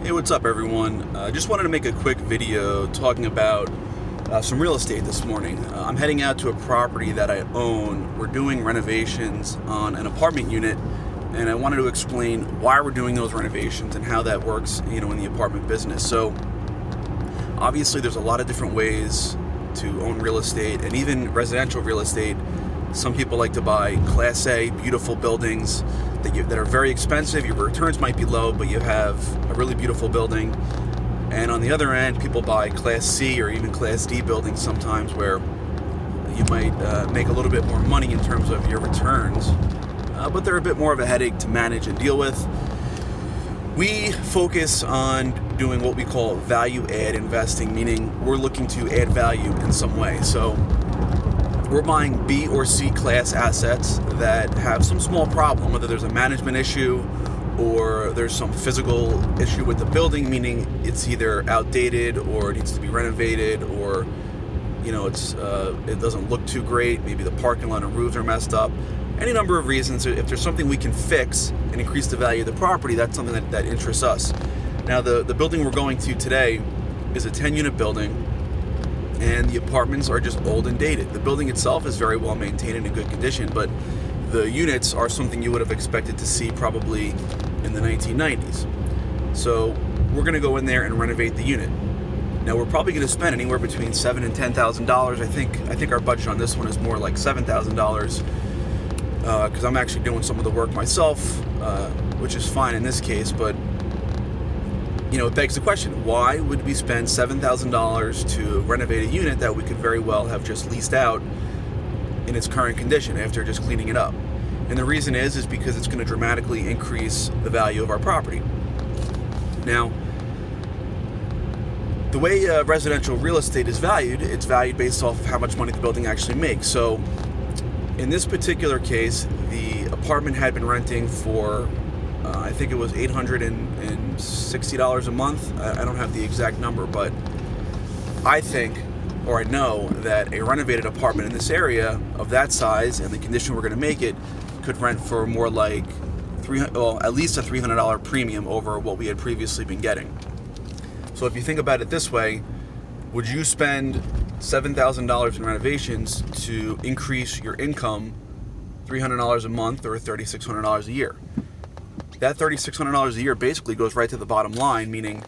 Hey, what's up everyone? Just wanted to make a quick video talking about some real estate this morning. I'm heading out to a property that I own. We're doing renovations on an apartment unit, and I wanted to explain why we're doing those renovations and how that works, in the apartment business. So obviously there's a lot of different ways to own real estate, and even residential real estate. Some people like to buy Class A, beautiful buildings that are very expensive. Your returns might be low, but you have a really beautiful building. And on the other end, people buy Class C or even Class D buildings sometimes, where you might make a little bit more money in terms of your returns, but they're a bit more of a headache to manage and deal with. We focus on doing what we call value add investing, meaning we're looking to add value in some way. So we're buying B or C class assets that have some small problem, whether there's a management issue or there's some physical issue with the building, meaning it's either outdated or it needs to be renovated, or it doesn't look too great. Maybe the parking lot and roofs are messed up. Any number of reasons. If there's something we can fix and increase the value of the property, that's something that interests us. Now, the building we're going to today is a 10-unit building, and the apartments are just old and dated. The building itself is very well maintained and in good condition, but the units are something you would have expected to see probably in the 1990s. So we're going to go in there and renovate the unit. Now, we're probably going to spend anywhere between $7,000 and $10,000. I think our budget on this one is more like $7,000, because I'm actually doing some of the work myself, which is fine in this case, but it begs the question, why would we spend $7,000 to renovate a unit that we could very well have just leased out in its current condition after just cleaning it up? And the reason is because it's going to dramatically increase the value of our property. Now, the way residential real estate is valued, it's valued based off of how much money the building actually makes. So in this particular case, the apartment had been renting for I think it was $860 a month. I don't have the exact number, but I know that a renovated apartment in this area of that size and the condition we're going to make it could rent for more like at least a $300 premium over what we had previously been getting. So if you think about it this way, would you spend $7,000 in renovations to increase your income $300 a month or $3,600 a year? That $3,600 a year basically goes right to the bottom line, meaning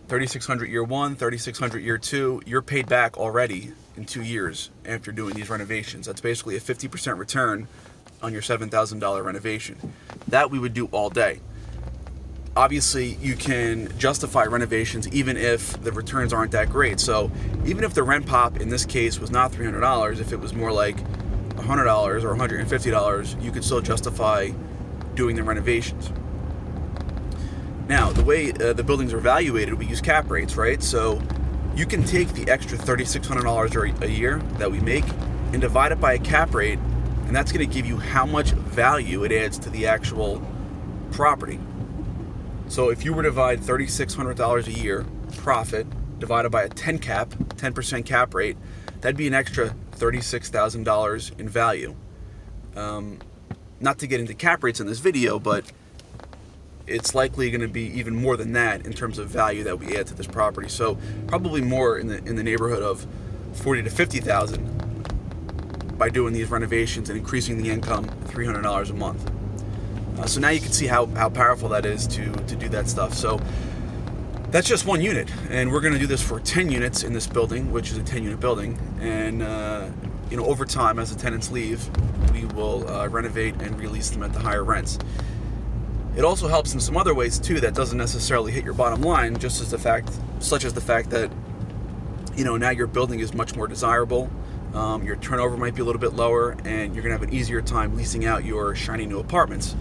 $3,600 year one, $3,600 year two, you're paid back already in 2 years after doing these renovations. That's basically a 50% return on your $7,000 renovation. That we would do all day. Obviously, you can justify renovations even if the returns aren't that great. So even if the rent pop in this case was not $300, if it was more like $100 or $150, you could still justify doing the renovations. Now, the way the buildings are evaluated, we use cap rates, right? So you can take the extra $3,600 a year that we make and divide it by a cap rate, and that's going to give you how much value it adds to the actual property. So if you were to divide $3,600 a year profit divided by a 10% cap rate, that'd be an extra $36,000 in value. Not to get into cap rates in this video, but it's likely going to be even more than that in terms of value that we add to this property. So probably more in the neighborhood of $40,000 to $50,000 by doing these renovations and increasing the income $300 a month. So now you can see how powerful that is to do that stuff. So that's just one unit, and we're going to do this for 10 units in this building, which is a 10-unit building. And over time, as the tenants leave, we will renovate and release them at the higher rents. It also helps in some other ways too that doesn't necessarily hit your bottom line, such as the fact that now your building is much more desirable. Your turnover might be a little bit lower, and you're going to have an easier time leasing out your shiny new apartments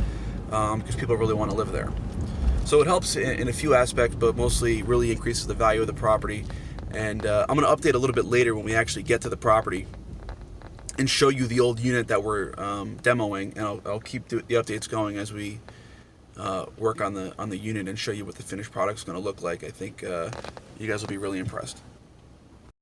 because people really want to live there. So it helps in a few aspects, but mostly really increases the value of the property. And I'm going to update a little bit later when we actually get to the property and show you the old unit that we're demoing, and I'll keep the updates going as we work on the unit and show you what the finished product's going to look like. I think you guys will be really impressed.